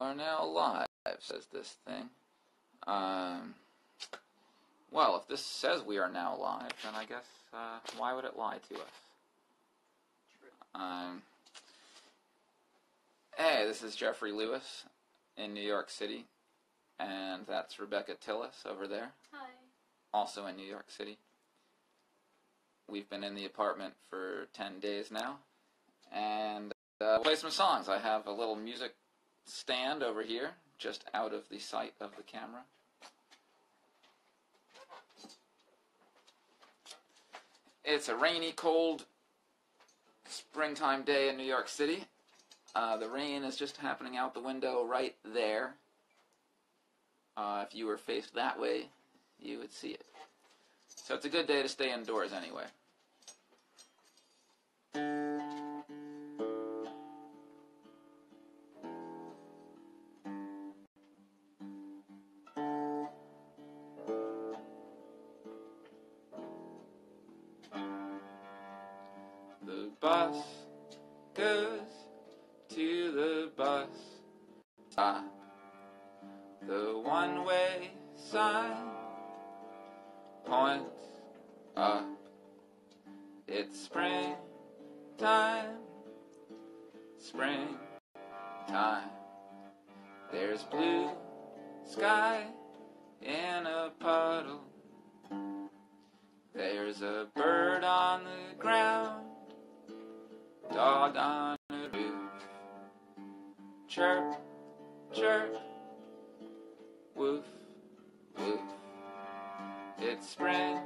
are now live, says this thing. Well, if this says we are now live, then I guess, why would it lie to us? Hey, this is Jeffrey Lewis in New York City, and that's Rebecca Tillis over there. Hi. Also in New York City. We've been in the apartment for 10 days now, and we'll play some songs. I have a little music stand over here, just out of the sight of the camera. It's a rainy, cold, springtime day in New York City. The rain is just happening out the window right there. If you were faced that way, you would see it. So it's a good day to stay indoors anyway. The bus goes to the bus stop. The one-way sign points up. It's springtime, springtime. There's blue sky in a puddle. There's a bird on the ground, dog on a roof. Chirp, chirp, woof, woof. It's springtime,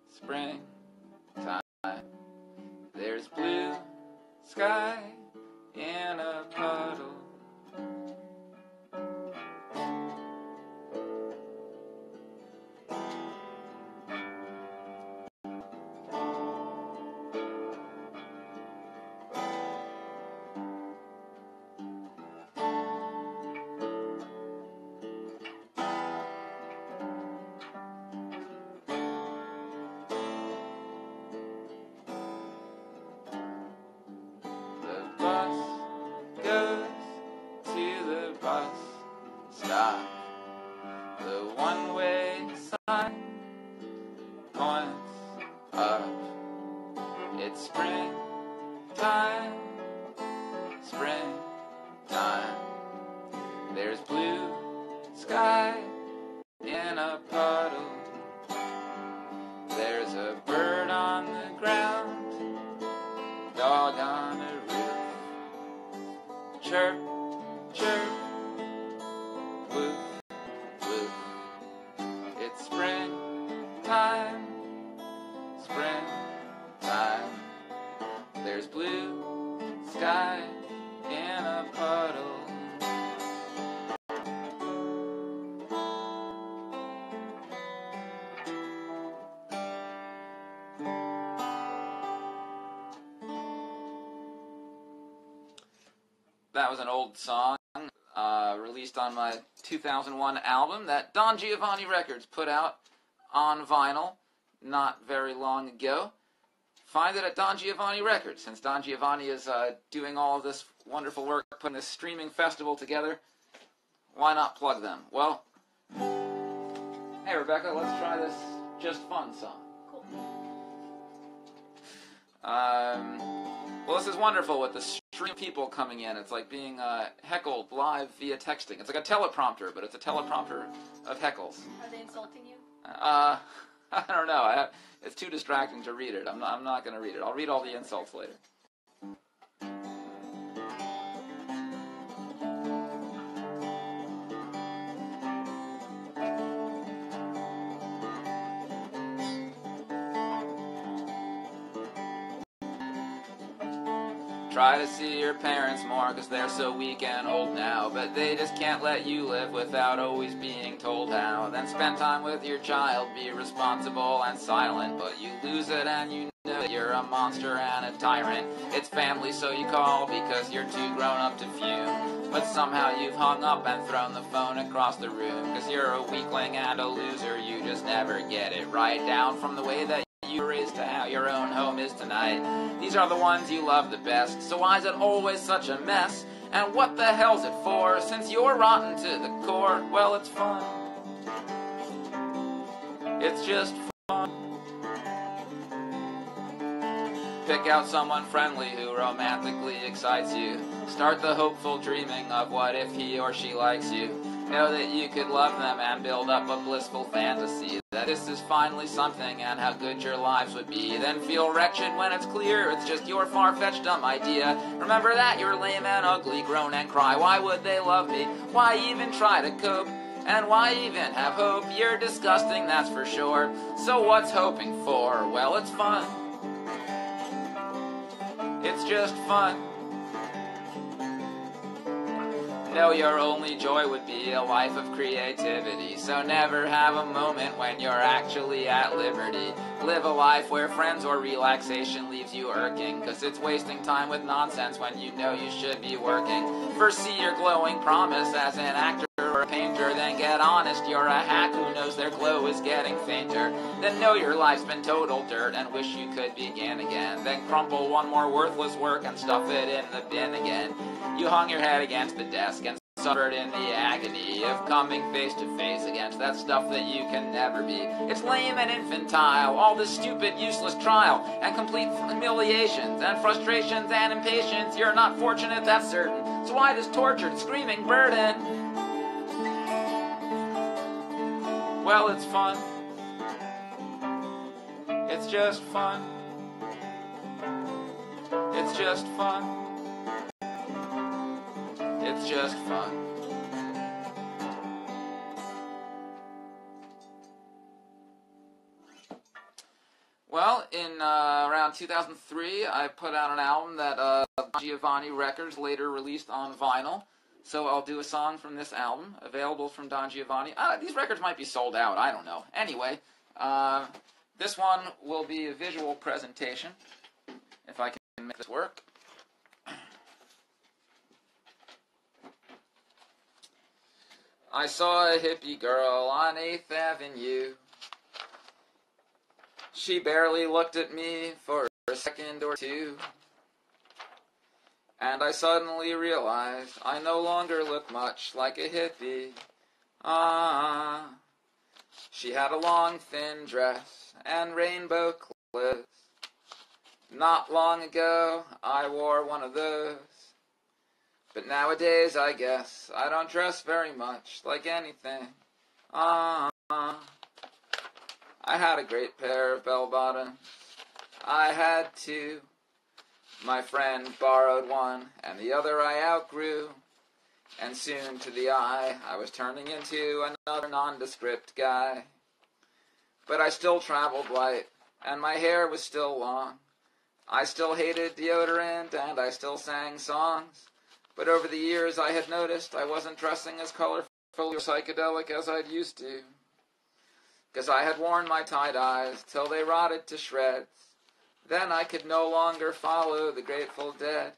springtime. There's blue sky in a puddle. Bus stop. The one-way sign points up. It's springtime, springtime. There's blue sky in a puddle. There's a bird on the ground, dog on a roof. Chirp, chirp, woof, woof. It's springtime, springtime. There's blue sky in a puddle. That was an old song. Released on my 2001 album that Don Giovanni Records put out on vinyl not very long ago. Find it at Don Giovanni Records, since Don Giovanni is doing all of this wonderful work, putting this streaming festival together. Why not plug them? Well, hey Rebecca, let's try this Just Fun song. Cool. Well, this is wonderful with the stream of people coming in. It's like being heckled live via texting. It's like a teleprompter, but it's a teleprompter of heckles. Are they insulting you? I don't know. It's too distracting to read it. I'm not going to read it. I'll read all the insults later. Try to see your parents more, 'cause they're so weak and old now, but they just can't let you live without always being told how. Then spend time with your child, be responsible and silent, but you lose it and you know that you're a monster and a tyrant. It's family, so you call because you're too grown up to fume, but somehow you've hung up and thrown the phone across the room, 'cause you're a weakling and a loser, you just never get it right, down from the way that you were raised to how your own home is tonight. These are the ones you love the best, so why is it always such a mess? And what the hell's it for? Since you're rotten to the core, well, it's fun. It's just fun. Pick out someone friendly who romantically excites you. Start the hopeful dreaming of what if he or she likes you. Know that you could love them and build up a blissful fantasy that this is finally something and how good your lives would be. Then feel wretched when it's clear it's just your far-fetched dumb idea. Remember that you're lame and ugly, groan and cry. Why would they love me? Why even try to cope? And why even have hope? You're disgusting, that's for sure. So what's hoping for? Well, it's fun. It's just fun. Know your only joy would be a life of creativity. So never have a moment when you're actually at liberty. Live a life where friends or relaxation leaves you irking, 'cause it's wasting time with nonsense when you know you should be working. First see your glowing promise as an actor or a painter, then get honest, you're a hack who knows their glow is getting fainter. Then know your life's been total dirt and wish you could begin again. Then crumple one more worthless work and stuff it in the bin again. You hung your head against the desk and suffered in the agony of coming face to face against that stuff that you can never be. It's lame and infantile, all this stupid, useless trial, and complete humiliations, and frustrations, and impatience. You're not fortunate, that's certain. So why this tortured, screaming burden? Well, it's fun. It's just fun. It's just fun. It's just fun. Well, in around 2003, I put out an album that Giovanni Records later released on vinyl. So I'll do a song from this album, available from Don Giovanni. These records might be sold out, I don't know. Anyway, this one will be a visual presentation, if I can make this work. I saw a hippie girl on 8th Avenue. She barely looked at me for a second or two. And I suddenly realized I no longer look much like a hippie. She had a long, thin dress and rainbow clips. Not long ago, I wore one of those. But nowadays, I guess, I don't dress very much like anything. I had a great pair of bell-bottoms. I had two. My friend borrowed one, and the other I outgrew. And soon, to the eye, I was turning into another nondescript guy. But I still traveled light, and my hair was still long. I still hated deodorant, and I still sang songs. But over the years I had noticed I wasn't dressing as colorful or psychedelic as I'd used to. 'Cause I had worn my tie-dyes till they rotted to shreds. Then I could no longer follow the Grateful Dead.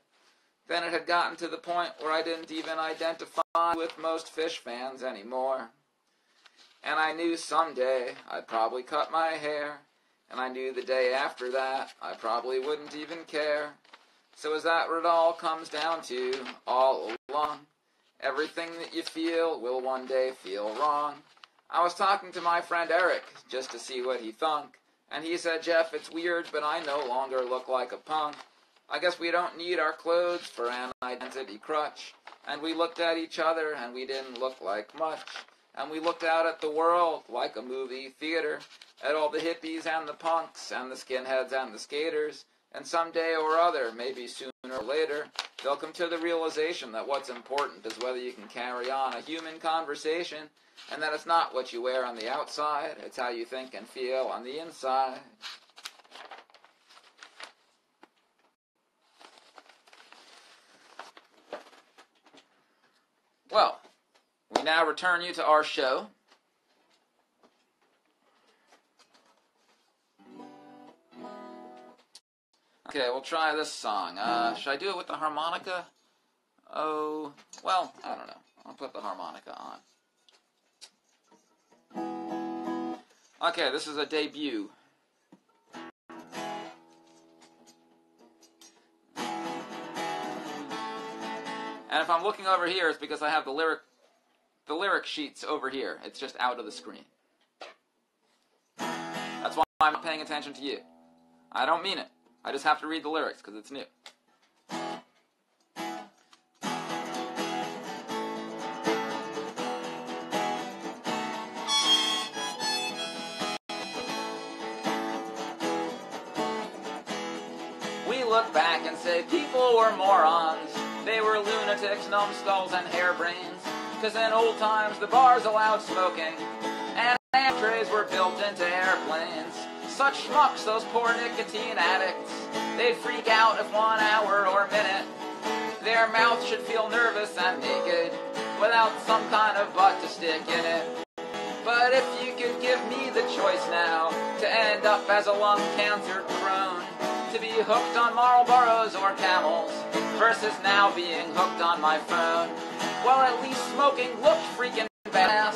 Then it had gotten to the point where I didn't even identify with most Fish fans anymore. And I knew someday I'd probably cut my hair. And I knew the day after that I probably wouldn't even care. So is that what it all comes down to, all along? Everything that you feel will one day feel wrong. I was talking to my friend Eric, just to see what he thunk, and he said, Jeff, it's weird, but I no longer look like a punk. I guess we don't need our clothes for an identity crutch. And we looked at each other, and we didn't look like much. And we looked out at the world like a movie theater, at all the hippies and the punks, and the skinheads and the skaters. And someday or other, maybe sooner or later, they'll come to the realization that what's important is whether you can carry on a human conversation, and that it's not what you wear on the outside, it's how you think and feel on the inside. Well, we now return you to our show. Okay, we'll try this song. Should I do it with the harmonica? Oh, well, I don't know. I'll put the harmonica on. Okay, this is a debut. And if I'm looking over here, it's because I have the lyric sheets over here. It's just out of the screen. That's why I'm not paying attention to you. I don't mean it. I just have to read the lyrics because it's new. We look back and say people were morons. They were lunatics, numbskulls, and harebrains. Cause in old times the bars allowed smoking, and ashtrays were built into airplanes. Such schmucks, those poor nicotine addicts. They'd freak out if 1 hour or minute their mouth should feel nervous and naked, without some kind of butt to stick in it. But if you could give me the choice now, to end up as a lung cancer crone, to be hooked on Marlboros or Camels, versus now being hooked on my phone, well, at least smoking looked freaking badass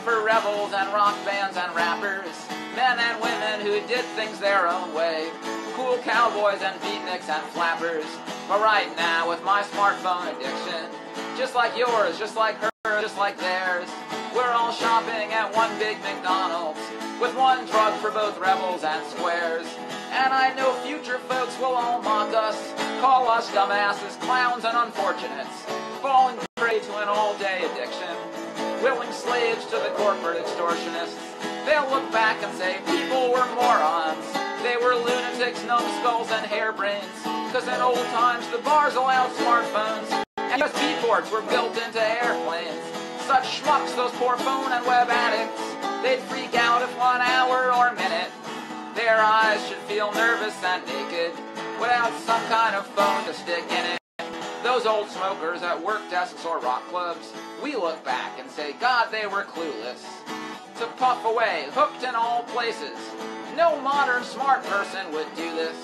for rebels and rock bands and rappers, men and women who did things their own way, cool cowboys and beatniks and flappers. But right now, with my smartphone addiction, just like yours, just like hers, just like theirs, we're all shopping at one big McDonald's, with one drug for both rebels and squares. And I know future folks will all mock us, call us dumbasses, clowns, and unfortunates, falling prey to an all-day addiction, willing slaves to the corporate extortionists. They'll look back and say people were morons. They were lunatics, numbskulls, and harebrains. Cause in old times the bars allowed smartphones, and USB ports were built into airplanes. Such schmucks, those poor phone and web addicts. They'd freak out if 1 hour or minute their eyes should feel nervous and naked, without some kind of phone to stick in it. Those old smokers at work desks or rock clubs, we look back and say, God, they were clueless. To puff away, hooked in all places. No modern smart person would do this.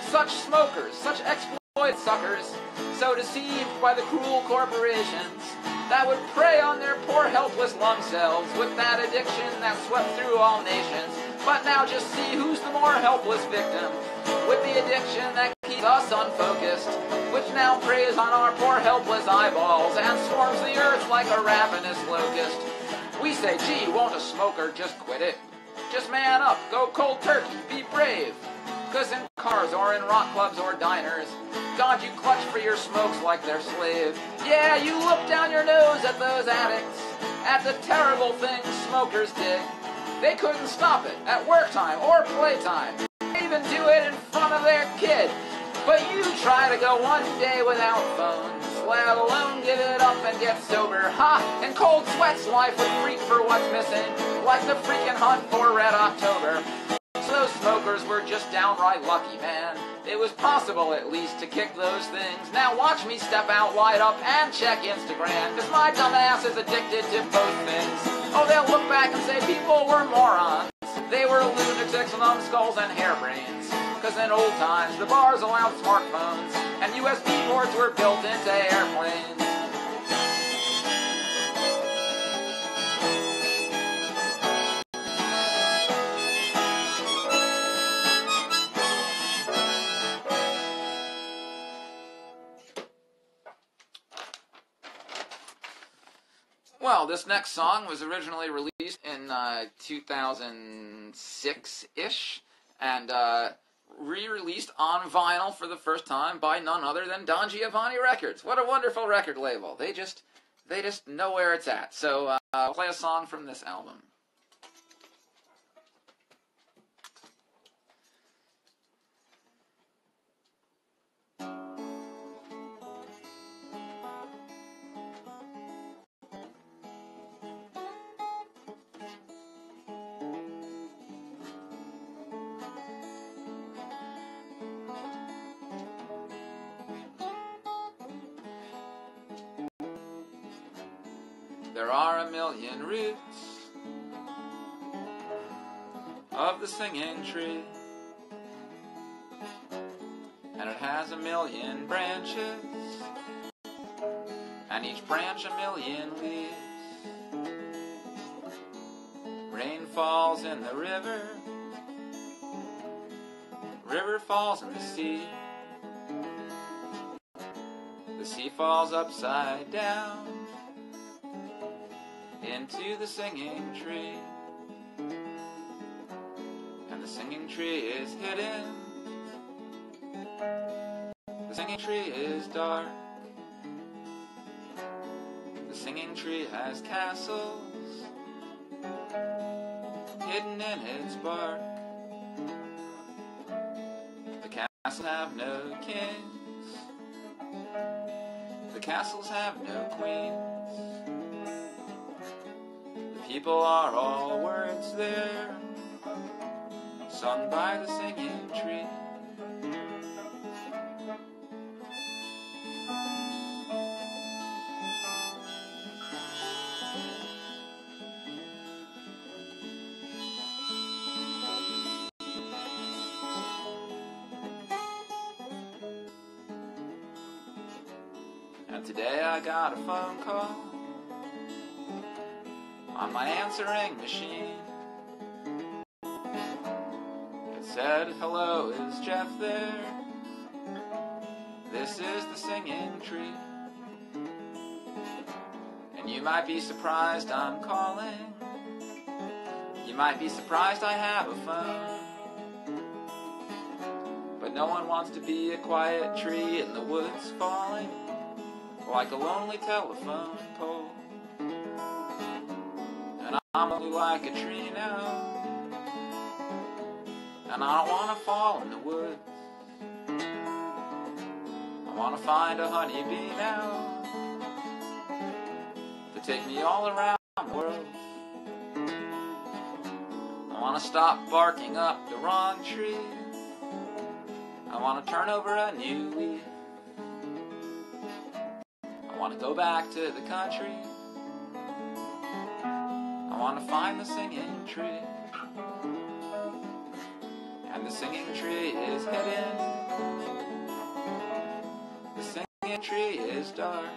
Such smokers, such exploit suckers, so deceived by the cruel corporations that would prey on their poor helpless lung cells with that addiction that swept through all nations. But now just see who's the more helpless victim, with the addiction that keeps us unfocused, which now preys on our poor helpless eyeballs and swarms the earth like a ravenous locust. We say, gee, won't a smoker just quit it? Just man up, go cold turkey, be brave. Cause in cars or in rock clubs or diners, God, you clutch for your smokes like they're slave. Yeah, you look down your nose at those addicts, at the terrible things smokers did. They couldn't stop it at work time or playtime. They even do it in front of their kid. But you try to go one day without phones, let alone give it up and get sober. Ha! In cold sweats, life would freak for what's missing, like the freaking hunt for Red October. So those smokers were just downright lucky, man. It was possible, at least, to kick those things. Now watch me step out wide up and check Instagram, cause my dumb ass is addicted to both things. Oh, they'll look back and say people were morons. They were lunatics, numbskulls, and harebrains. Cause in old times, the bars allowed smartphones, and USB ports were built into airplanes. Well, this next song was originally released in 2006-ish, and re-released on vinyl for the first time by none other than Don Giovanni Records. What a wonderful record label. They just know where it's at. So I'll play a song from this album. There are a million roots of the singing tree, and it has a million branches, and each branch a million leaves. Rain falls in the river, river falls in the sea he falls upside down into the singing tree. And the singing tree is hidden. The singing tree is dark. The singing tree has castles hidden in its bark. The castles have no kings. The castles have no queens. The people are all words there, sung by the singing tree. And today I got a phone call on my answering machine. It said, "Hello, is Jeff there? This is the singing tree. And you might be surprised I'm calling. You might be surprised I have a phone. But no one wants to be a quiet tree in the woods falling like a lonely telephone pole. And I'm only like a tree now, and I don't want to fall in the woods. I want to find a honeybee now to take me all around the world. I want to stop barking up the wrong tree. I want to turn over a new leaf. I want to go back to the country. I want to find the singing tree. And the singing tree is hidden. The singing tree is dark.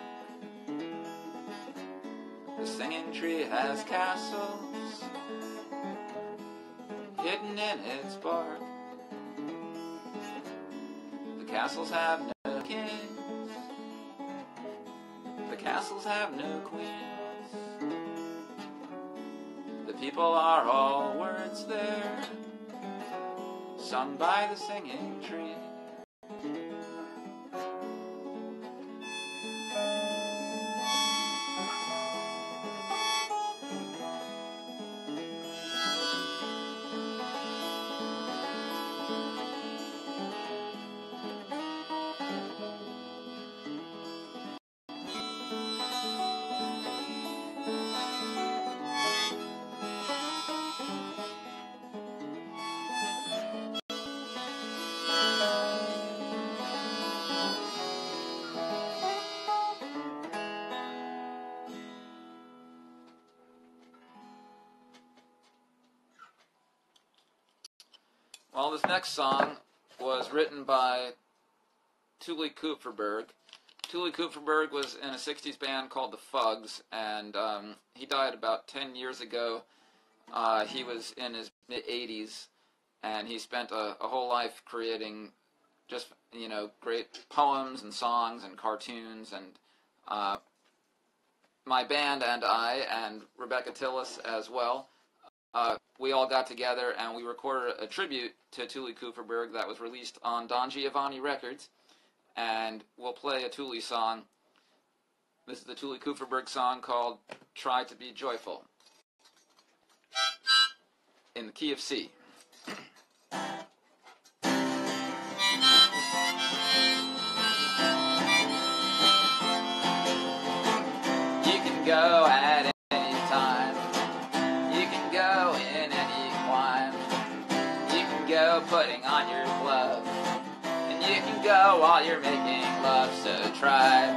The singing tree has castles hidden in its bark. The castles have no kings. The castles have no queens. The people are all words there, sung by the singing tree. Well, this next song was written by Tuli Kupferberg. Tuli Kupferberg was in a 60s band called the Fugs, and he died about 10 years ago. He was in his mid-80s, and he spent a whole life creating just, great poems and songs and cartoons, and my band and I, and Rebecca Tillis as well, we all got together and we recorded a tribute to Tuli Kupferberg that was released on Don Giovanni Records, and we'll play a Tuli song. This is the Tuli Kupferberg song called Try to Be Joyful, in the key of C. You can go at any time. You can go in any clime. You can go putting on your glove. And you can go while you're making love. So try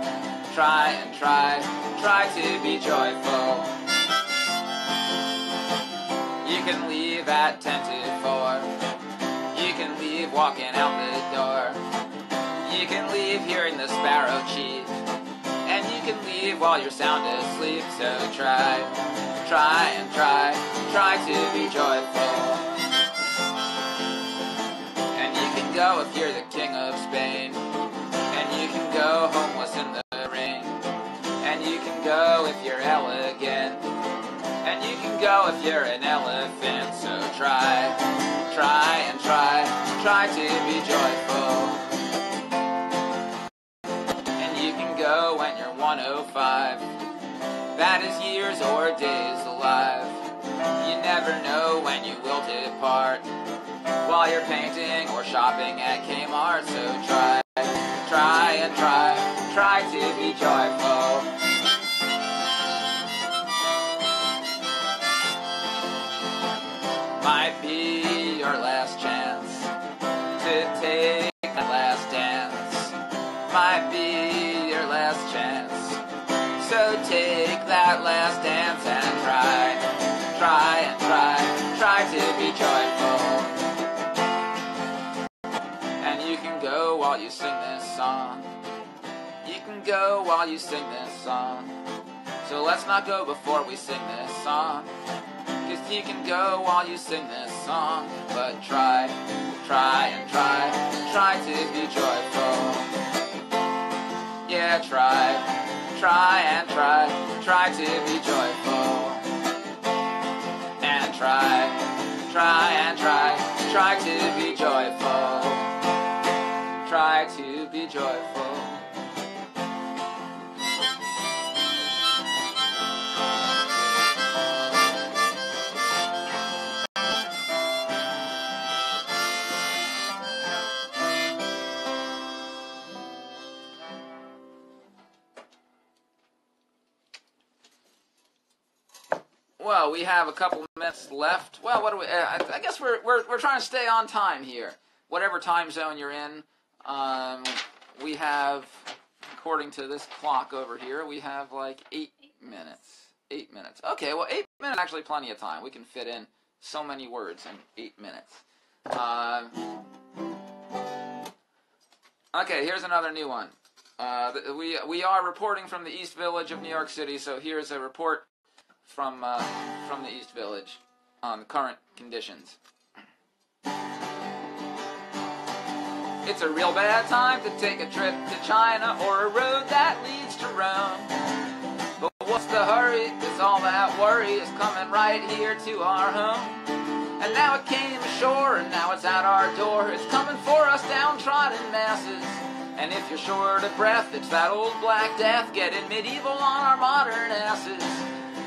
to be joyful. You can leave at 10 to 4. You can leave walking out the door. You can leave hearing the sparrow cheep. And you can leave while you're sound asleep. So try to be joyful. And you can go if you're the king of Spain. And you can go homeless in the you can go if you're elegant, and you can go if you're an elephant. So try to be joyful. And you can go when you're 105. That is years or days alive. You never know when you will depart, while you're painting or shopping at Kmart. So try to be joyful. Might be your last chance to take that last dance. Might be your last chance. So take that last dance and try to be joyful. And you can go while you sing this song. You can go while you sing this song. So let's not go before we sing this song. 'Cause you can go while you sing this song. But try to be joyful. Yeah, try to be joyful. And try to be joyful. Try to be joyful. Well, we have a couple minutes left. Well, what do we? I guess we're trying to stay on time here. Whatever time zone you're in, we have, according to this clock over here, we have like 8 minutes. 8 minutes. Okay, well, 8 minutes is actually plenty of time. We can fit in so many words in 8 minutes. Okay, here's another new one. We are reporting from the East Village of New York City, so here's a report from the East Village on current conditions. It's a real bad time to take a trip to China or a road that leads to Rome. But what's the hurry? 'Cause all that worry is coming right here to our home. And now it came ashore and now it's at our door. It's coming for us downtrodden masses. And if you're short of breath, it's that old Black Death getting medieval on our modern asses.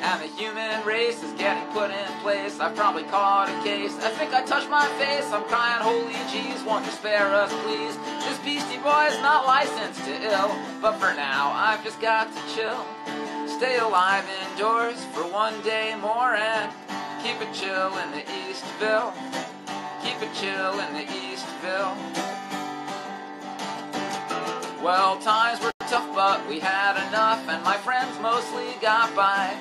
And the human race is getting put in place. I've probably caught a case. I think I touched my face. I'm crying, holy jeez, won't you spare us, please? This beastie boy is not licensed to ill. But for now, I've just got to chill. Stay alive indoors for one day more and keep it chill in the Eastville. Keep it chill in the Eastville. Well, times were tough, but we had enough, and my friends mostly got by.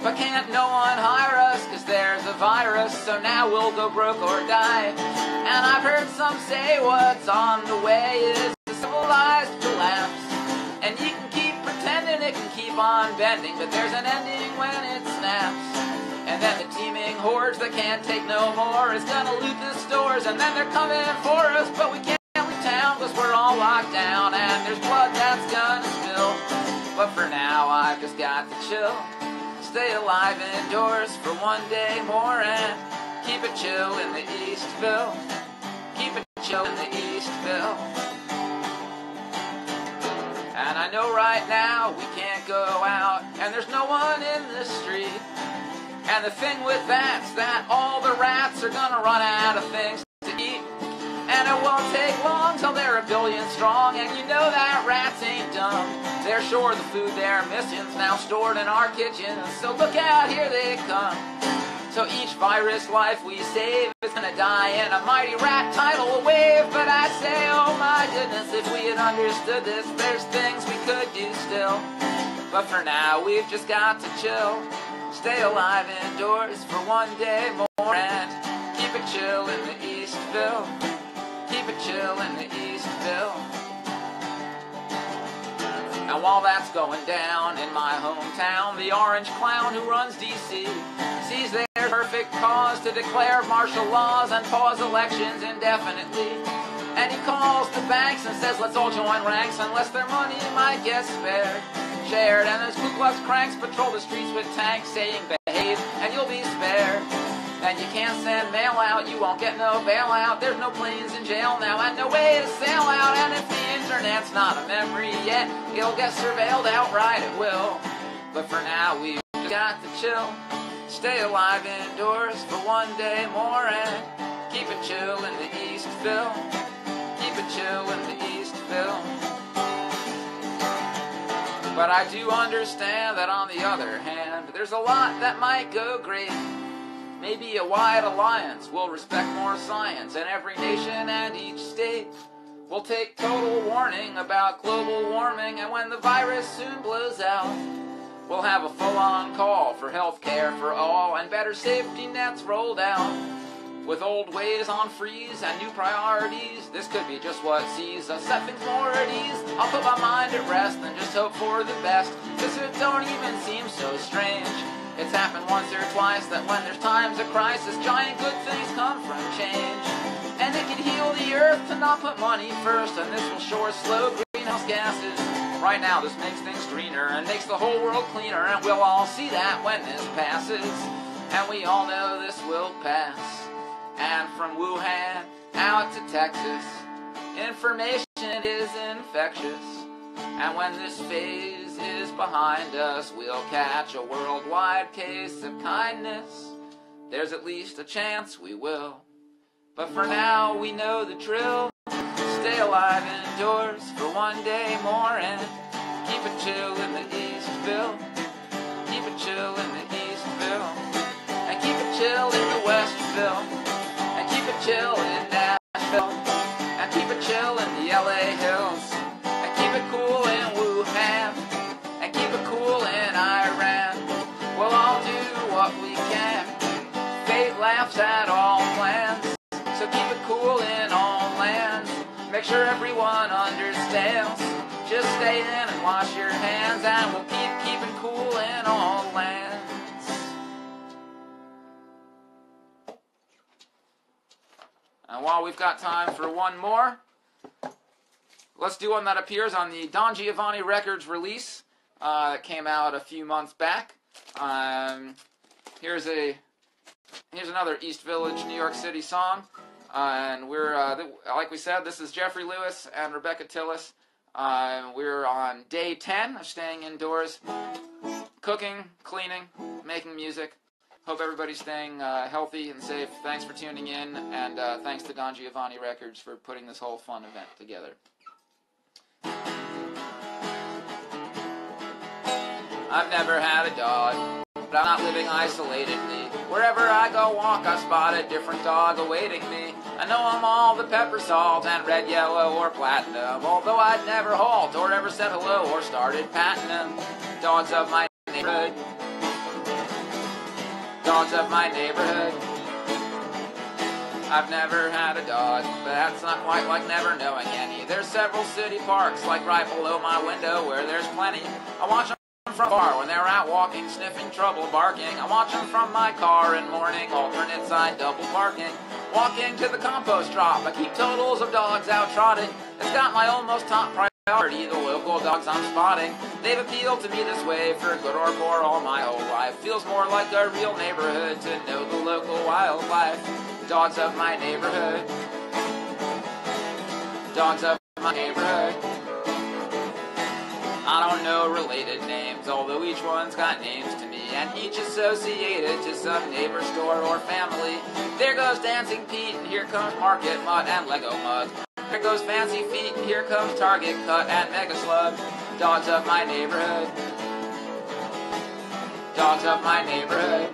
But can't no one hire us, 'cause there's a virus, so now we'll go broke or die. And I've heard some say what's on the way is a civilized collapse. And you can keep pretending it can keep on bending, but there's an ending when it snaps. And then the teeming hordes that can't take no more is gonna loot the stores, and then they're coming for us, but we can't leave town 'cause we're all locked down, and there's blood that's gonna spill. But for now, I've just got to chill. Stay alive indoors for one day more and keep it chill in the Eastville. Keep it chill in the Eastville. And I know right now we can't go out and there's no one in the street. And the thing with that's that all the rats are gonna run out of things to eat. And it won't take long till they're a billion strong, and you know that rats ain't dumb. They're sure the food they're missing's now stored in our kitchens, so look out, here they come. So each virus life we save is gonna die in a mighty rat tidal wave. But I say, oh my goodness, if we had understood this, there's things we could do still. But for now, we've just got to chill. Stay alive indoors for one day more and keep it chill in the Eastville. Keep it chill in the Eastville. And while that's going down in my hometown, the orange clown who runs D.C. sees their perfect cause to declare martial laws and pause elections indefinitely. And he calls the banks and says, let's all join ranks unless their money might get spared. shared, and those Ku Klux cranks patrol the streets with tanks saying behave and you'll be spared. And you can't send mail out, you won't get no bailout. There's no planes in jail now and no way to sail out. And if the internet's not a memory yet, it'll get surveilled outright, it will. But for now we've got to chill, stay alive indoors for one day more, and keep it chill in the Eastville. Keep it chill in the Eastville. But I do understand that on the other hand, there's a lot that might go great. Maybe a wide alliance will respect more science, and every nation and each state will take total warning about global warming. And when the virus soon blows out, we'll have a full-on call for health care for all, and better safety nets rolled out. With old ways on freeze and new priorities, this could be just what sees us set things more at ease. I'll put my mind at rest and just hope for the best, 'cause it don't even seem so strange. It's happened once or twice that when there's times of crisis, giant good things come from change. And it can heal the earth to not put money first, and this will sure slow greenhouse gases. Right now this makes things greener and makes the whole world cleaner, and we'll all see that when this passes. And we all know this will pass. And from Wuhan out to Texas, information is infectious. And when this phase is behind us, we'll catch a worldwide case of kindness. There's at least a chance we will. But for now we know the drill. Stay alive indoors for one day more, and keep it chill in the Eastville. Keep it chill in the Eastville. And keep it chill in the Westville. And keep it chill in Nashville. And keep it chill in the LA Hills. And keep it cool in Wuhan. And keep it cool in Iran. We'll all do what we can. Fate laughs at all plans. So keep it cool in all lands. Make sure everyone understands. Just stay in and wash your hands, and we'll keep keeping cool in all lands. And while we've got time for one more, let's do one that appears on the Don Giovanni Records release that came out a few months back. Here's another East Village, New York City song. And we're, like we said, this is Jeffrey Lewis and Rebecca Tillis. We're on day 10 of staying indoors, cooking, cleaning, making music. Hope everybody's staying healthy and safe. Thanks for tuning in, and thanks to Don Giovanni Records for putting this whole fun event together. I've never had a dog, but I'm not living isolatedly. Wherever I go walk, I spot a different dog awaiting me. I know I'm all the pepper, salt, and red, yellow, or platinum, although I'd never halt or ever said hello or started patting them. Dogs of my neighborhood. Dogs of my neighborhood. I've never had a dog, but that's not quite like never knowing any. There's several city parks, like right below my window, where there's plenty. I watch them from far when they're out walking, sniffing trouble, barking. I watch them from my car in morning, alternate side double parking. Walking to the compost drop, I keep totals of dogs out trotting. It's got my almost top priority, the local dogs I'm spotting. They've appealed to me this way for good or poor all my whole life. Feels more like a real neighborhood to know the local wildlife. Dogs of my neighborhood. Dogs of my neighborhood. I don't know related names, although each one's got names to me, and each associated to some neighbor, store, or family. There goes Dancing Pete, and here comes Market Mutt and Lego Mug. There goes Fancy Feet, and here comes Target Cut and Mega Slug. Dogs of my neighborhood. Dogs of my neighborhood.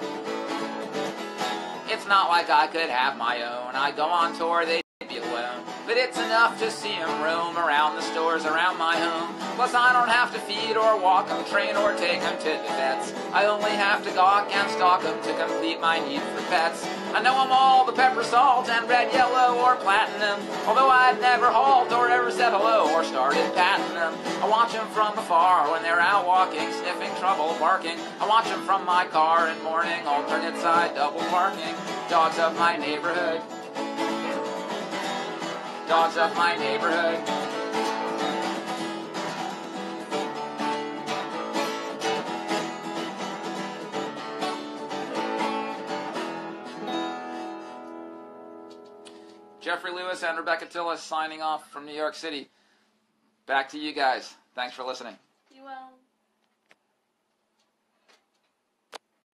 It's not like I could have my own. I go on tour, they'd be alone. But it's enough to see them roam around the stores around my home. Plus I don't have to feed or walk them, train or take them to the vets. I only have to gawk and stalk them to complete my need for pets. I know I'm all the pepper, salt, and red, yellow, or platinum, although I'd never halt or ever said hello or started patting them. I watch them from afar when they're out walking, sniffing trouble, barking. I watch them from my car in morning, alternate side double parking. Dogs of my neighborhood. Dogs of my neighborhood. Jeffrey Lewis and Rebecca Tillis signing off from New York City. Back to you guys. Thanks for listening. You will.